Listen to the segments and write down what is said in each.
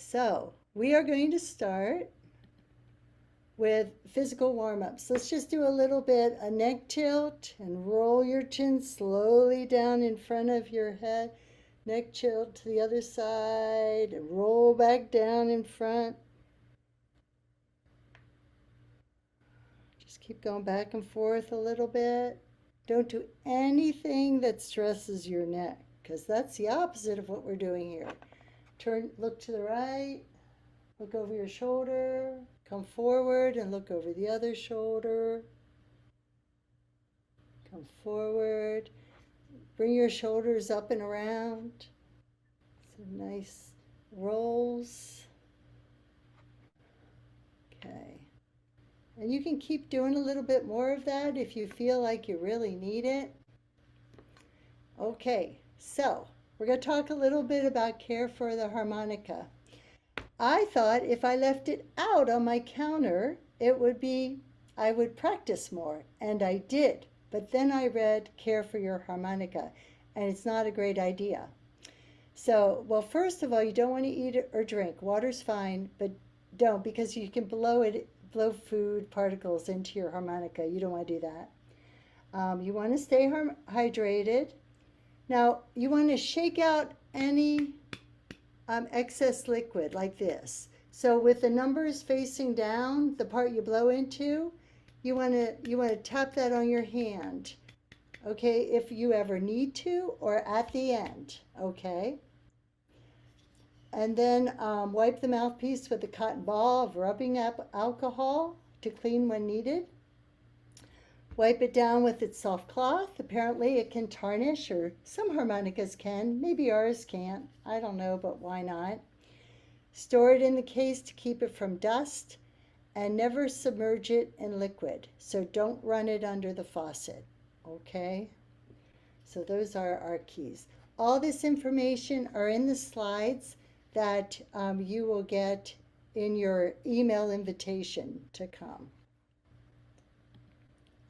So we are going to start with physical warm-ups. Let's just do a little bit, a neck tilt, and roll your chin slowly down in front of your head. Neck tilt to the other side, and roll back down in front. Just keep going back and forth a little bit. Don't do anything that stresses your neck, because that's the opposite of what we're doing here. Look to the right, look over your shoulder, come forward and look over the other shoulder. Come forward, bring your shoulders up and around. Some nice rolls. Okay. And you can keep doing a little bit more of that if you feel like you really need it. Okay, so we're going to talk a little bit about care for the harmonica. I thought if I left it out on my counter, I would practice more, and I did. But then I read Care for Your Harmonica, and it's not a great idea. So, well, first of all, you don't want to eat or drink. Water's fine, but don't, because you can blow food particles into your harmonica. You don't want to do that. You want to stay hydrated. Now, you want to shake out any excess liquid like this. So with the numbers facing down, the part you blow into, you want to tap that on your hand. Okay, if you ever need to, or at the end. Okay. And then wipe the mouthpiece with a cotton ball of rubbing alcohol to clean when needed. Wipe it down with its soft cloth. Apparently it can tarnish, or some harmonicas can. Maybe ours can't. I don't know, but why not? Store it in the case to keep it from dust, and never submerge it in liquid. So don't run it under the faucet. Okay? So those are our keys. All this information are in the slides that you will get in your email invitation to come.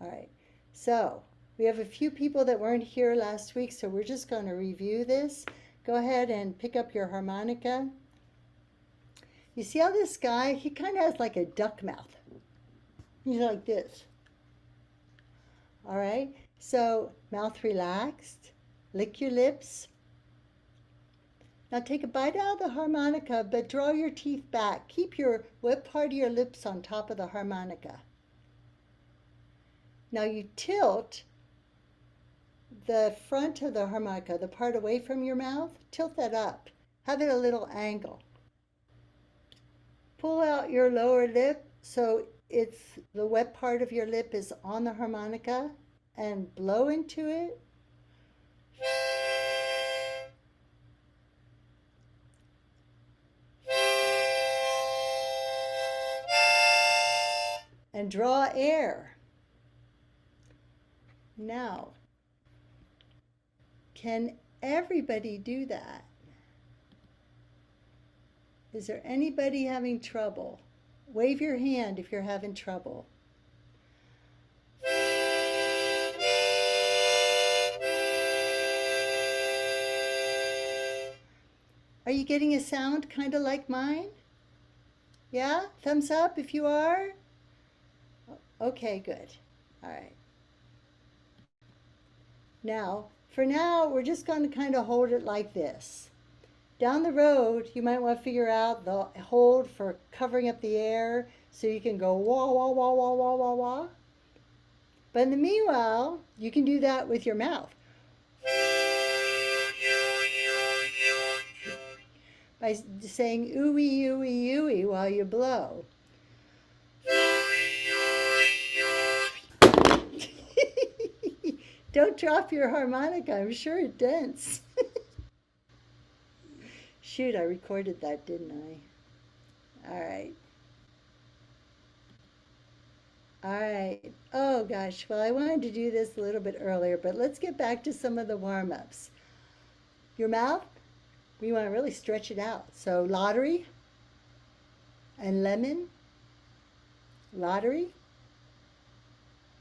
All right, so we have a few people that weren't here last week, so we're just going to review this. Go ahead and pick up your harmonica. You see how this guy, he kind of has like a duck mouth. He's like this. All right, so mouth relaxed, lick your lips. Now take a bite out of the harmonica, but draw your teeth back. Keep your wet part of your lips on top of the harmonica. Now you tilt the front of the harmonica, the part away from your mouth, tilt that up. Have it a little angle. Pull out your lower lip so the wet part of your lip is on the harmonica, and blow into it. And draw air. Now, can everybody do that? Is there anybody having trouble? Wave your hand if you're having trouble. Are you getting a sound kind of like mine? Yeah? Thumbs up if you are? Okay, good. All right. Now, for now, we're just going to kind of hold it like this. Down the road, you might want to figure out the hold for covering up the air so you can go wah, wah, wah, wah, wah, wah, wah. But in the meanwhile, you can do that with your mouth. By saying ooey, ooey, ooey while you blow. Don't drop your harmonica. I'm sure it dents. Shoot, I recorded that, didn't I? All right. All right. Oh, gosh. Well, I wanted to do this a little bit earlier, but let's get back to some of the warm-ups. Your mouth, we want to really stretch it out. So lottery and lemon. Lottery.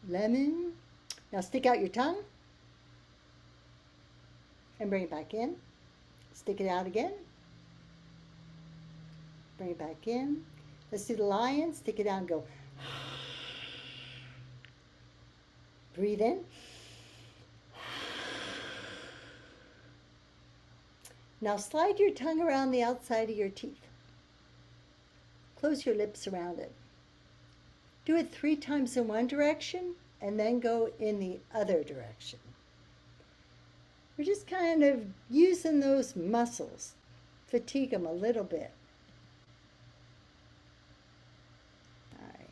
Lemon. Now stick out your tongue and bring it back in. Stick it out again. Bring it back in. Let's do the lion. Stick it out and go. Breathe in. Now slide your tongue around the outside of your teeth. Close your lips around it. Do it 3 times in one direction and then go in the other direction. We're just kind of using those muscles. Fatigue them a little bit. All right.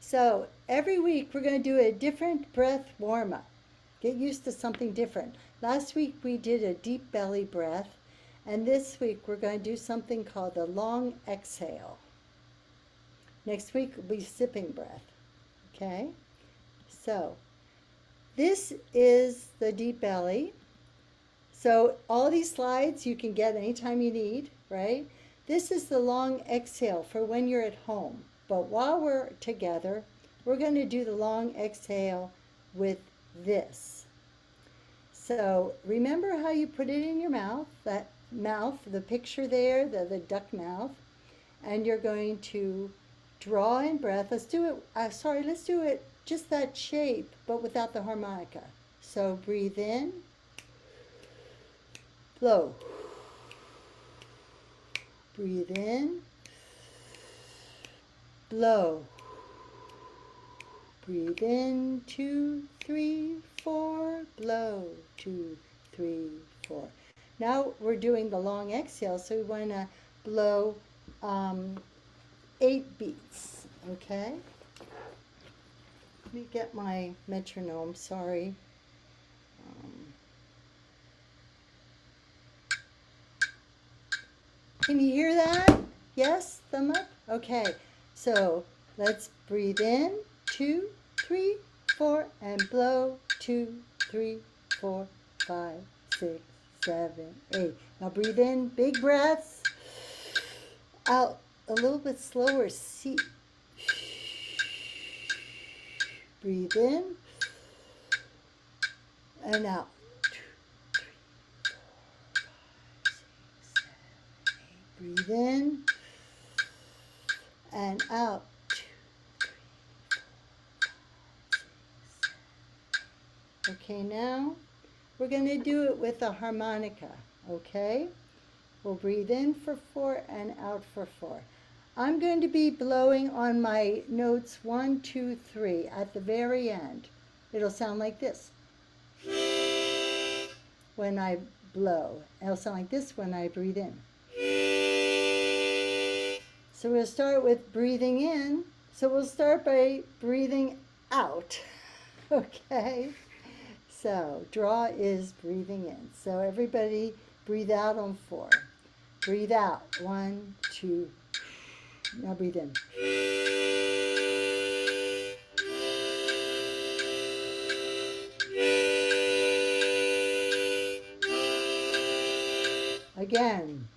So every week we're going to do a different breath warm-up. Get used to something different. Last week we did a deep belly breath, and this week we're going to do something called the long exhale. Next week will be sipping breath. Okay? So this is the deep belly. So all these slides you can get anytime you need, right? This is the long exhale for when you're at home. But while we're together, we're going to do the long exhale with this. So remember how you put it in your mouth, that mouth, the picture there, the duck mouth, and you're going to draw in breath. Let's do it, let's do it just that shape, but without the harmonica. So breathe in, blow. Breathe in, blow. Breathe in, 2, 3, 4, blow, 2, 3, 4. Now we're doing the long exhale, so we want to blow 8 beats, okay? Let me get my metronome, sorry. Can you hear that? Yes? Thumb up? Okay, so let's breathe in, 2, 3, 4, and blow, 2, 3, 4, 5, 6, 7, 8. Now breathe in, big breaths. Out a little bit slower, see. Breathe in and out. 2, 3, 4, 5, 6, 7, 8. Breathe in and out. 2, 3, 4, 5, 6, 7, 8. Okay, now we're going to do it with a harmonica, okay? We'll breathe in for 4 and out for 4. I'm going to be blowing on my notes 1, 2, 3 at the very end. It'll sound like this when I blow. It'll sound like this when I breathe in. So we'll start with breathing in. So we'll start by breathing out. Okay? So draw is breathing in. So everybody breathe out on 4. Breathe out. 1, 2. Now breathe in. Again.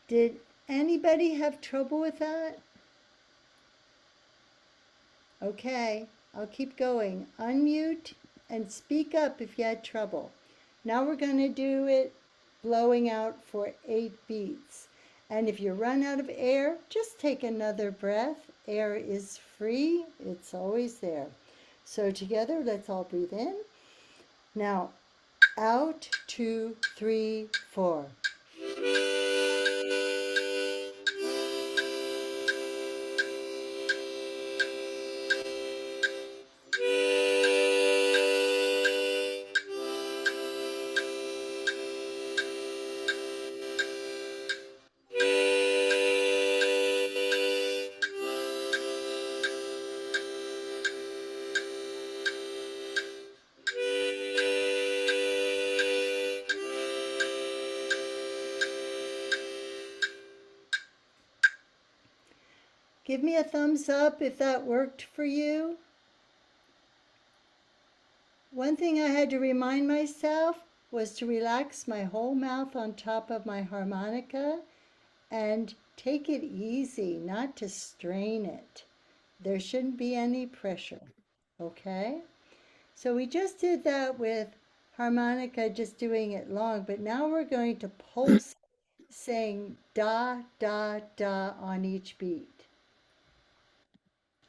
Did anybody have trouble with that? Okay, I'll keep going. Unmute and speak up if you had trouble. Now we're going to do it blowing out for 8 beats. And if you run out of air, just take another breath. Air is free. It's always there. So together, let's all breathe in. Now, out, 2, 3, 4. Give me a thumbs up if that worked for you. One thing I had to remind myself was to relax my whole mouth on top of my harmonica and take it easy, not to strain it. There shouldn't be any pressure, okay? So we just did that with harmonica, just doing it long, but now we're going to pulse, saying da, da, da on each beat.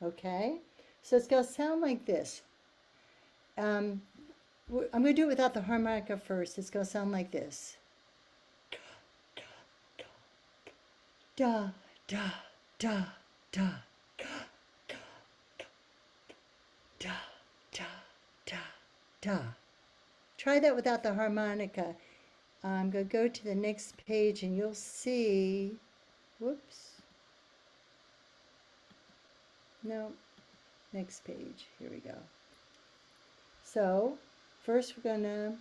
Okay? So it's going to sound like this. I'm going to do it without the harmonica first. It's going to sound like this. Da, da, da, da, da, da, da, da. Try that without the harmonica. I'm going to go to the next page and you'll see, whoops. No, next page. Here we go. So first we're going to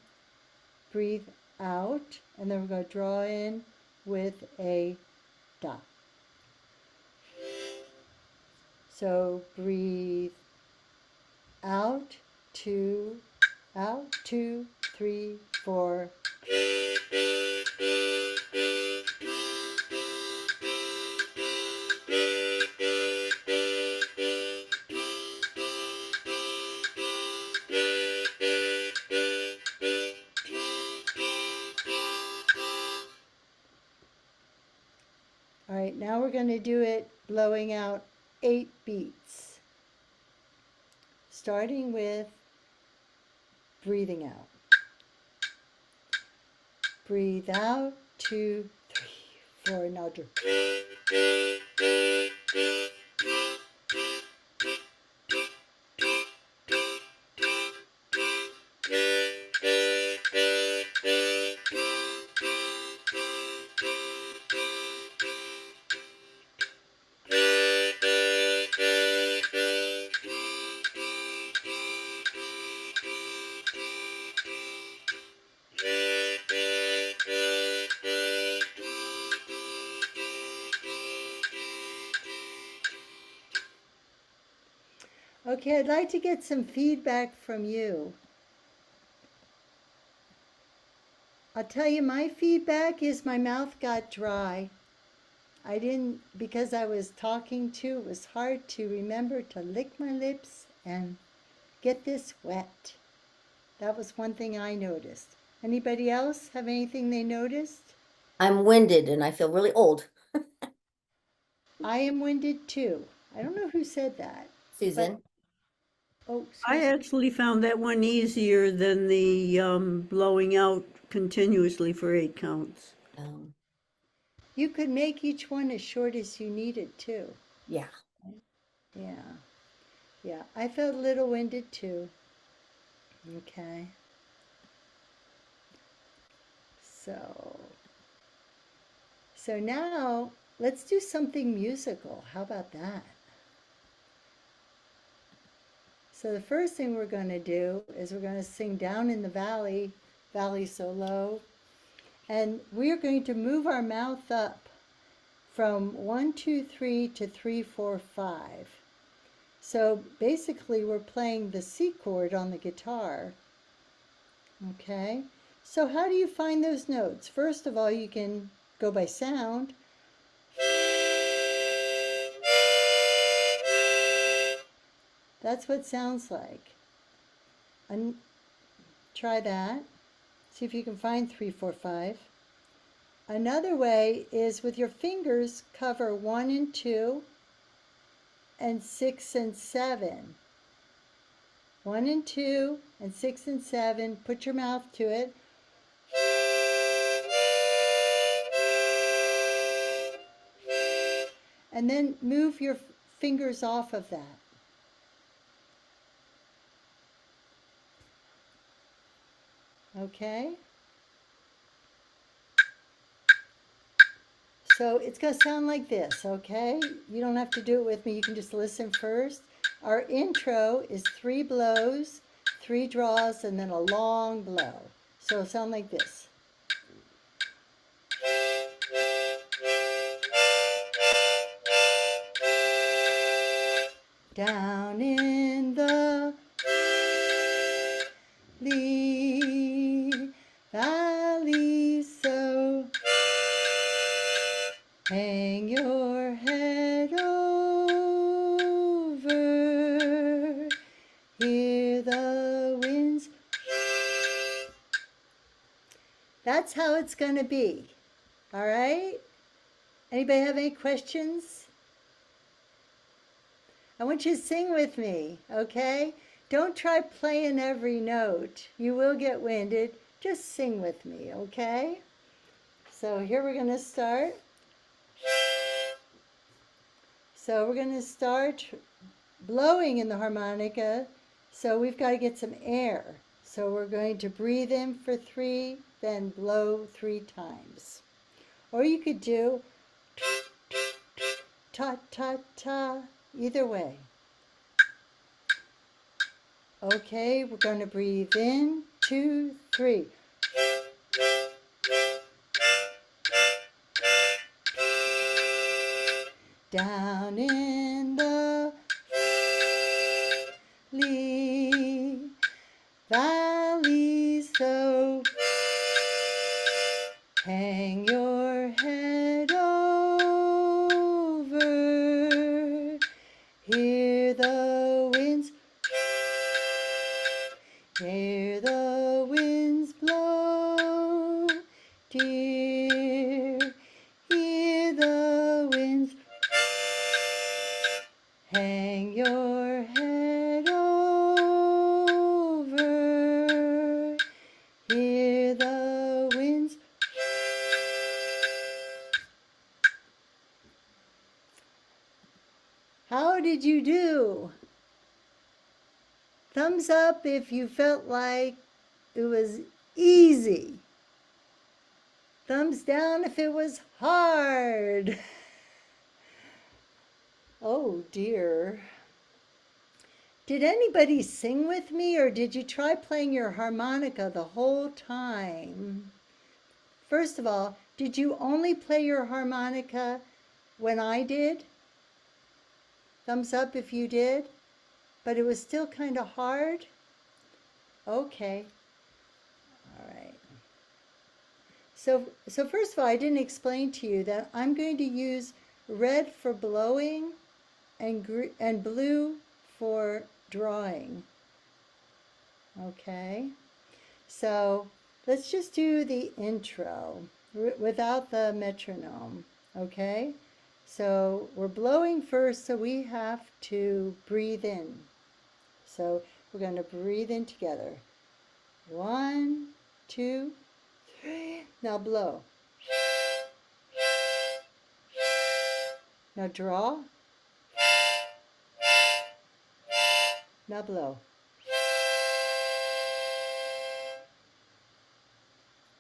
breathe out, and then we're going to draw in with a da. So breathe out, 2, 3, 4. All right, now we're going to do it blowing out 8 beats, starting with breathing out. Breathe out, 2, 3, 4. Now do. Okay, I'd like to get some feedback from you. I'll tell you, my feedback is my mouth got dry. I didn't, because I was talking too, it was hard to remember to lick my lips and get this wet. That was one thing I noticed. Anybody else have anything they noticed? I'm winded and I feel really old. I am winded too. I don't know who said that. Susan? Oh, I Susan. actually found that one easier than the blowing out continuously for 8 counts. You could make each one as short as you needed too. Yeah. Yeah. Yeah. I felt a little winded too. Okay. So now let's do something musical. How about that? So the first thing we're going to do is we're going to sing Down in the Valley, Valley So Low. And we're going to move our mouth up from 1, 2, 3 to 3, 4, 5. So basically we're playing the C chord on the guitar. Okay, so how do you find those notes? First of all, you can go by sound. That's what it sounds like. And try that. See if you can find 3, 4, 5. Another way is with your fingers, cover 1 and 2 and 6 and 7. 1 and 2 and 6 and 7. Put your mouth to it. And then move your fingers off of that. Okay? So it's going to sound like this, okay? You don't have to do it with me. You can just listen first. Our intro is 3 blows, 3 draws, and then a long blow. So it'll sound like this. Down in the valley so, hang your head over, hear the winds that's how it's going to be. All right? Anybody have any questions? I want you to sing with me, okay? Don't try playing every note. You will get winded. Just sing with me, okay? So here we're going to start. So we're going to start blowing in the harmonica. So we've got to get some air. So we're going to breathe in for 3, then blow 3 times. Or you could do ta ta ta, either way. Okay, we're going to breathe in, 2, 3. Down in the valley, so hang your head over, hear the winds blow, dear, hear the winds. Hang your head over, hear the winds. How did you do? Thumbs up if you felt like it was easy. Thumbs down if it was hard. Oh dear. Did anybody sing with me, or did you try playing your harmonica the whole time? First of all, did you only play your harmonica when I did? Thumbs up if you did. But it was still kind of hard? Okay. All right. So first of all, I didn't explain to you that I'm going to use red for blowing and blue for drawing. Okay. So let's just do the intro without the metronome. Okay. So we're blowing first, so we have to breathe in. So we're going to breathe in together. 1, 2, 3. Now blow. Now draw. Now blow.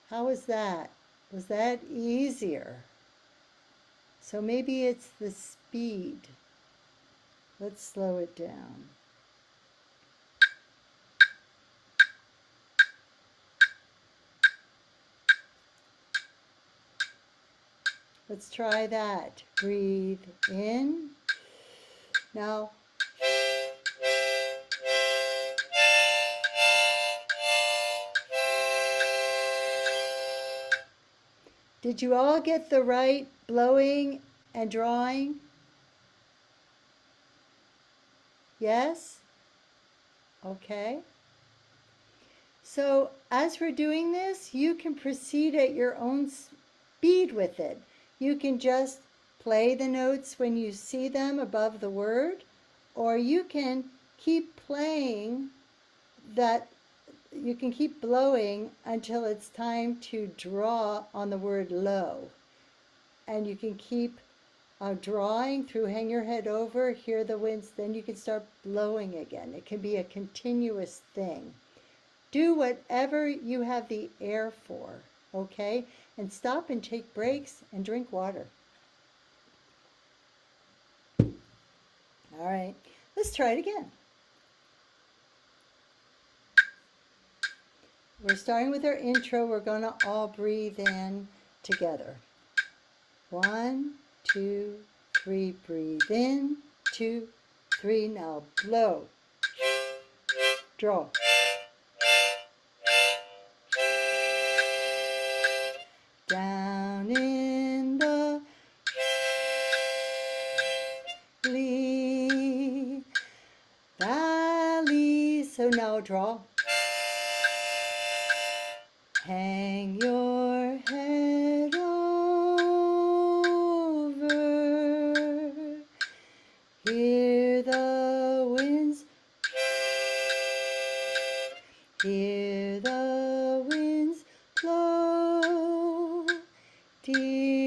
How was that? Was that easier? So maybe it's the speed. Let's slow it down. Let's try that. Breathe in. Now, did you all get the right blowing and drawing? Yes? Okay. So as we're doing this, you can proceed at your own speed with it. You can just play the notes when you see them above the word, or you can keep playing that. You can keep blowing until it's time to draw on the word low. And you can keep drawing through hang your head over, hear the winds, then you can start blowing again. It can be a continuous thing. Do whatever you have the air for, okay? And stop and take breaks and drink water. All right, let's try it again. We're starting with our intro. We're going to all breathe in together. 1, 2, 3, breathe in. 2, 3, now blow. Draw. Down in the valley. So now draw. Hang your head over. Hear the winds, hear the winds blow. Dear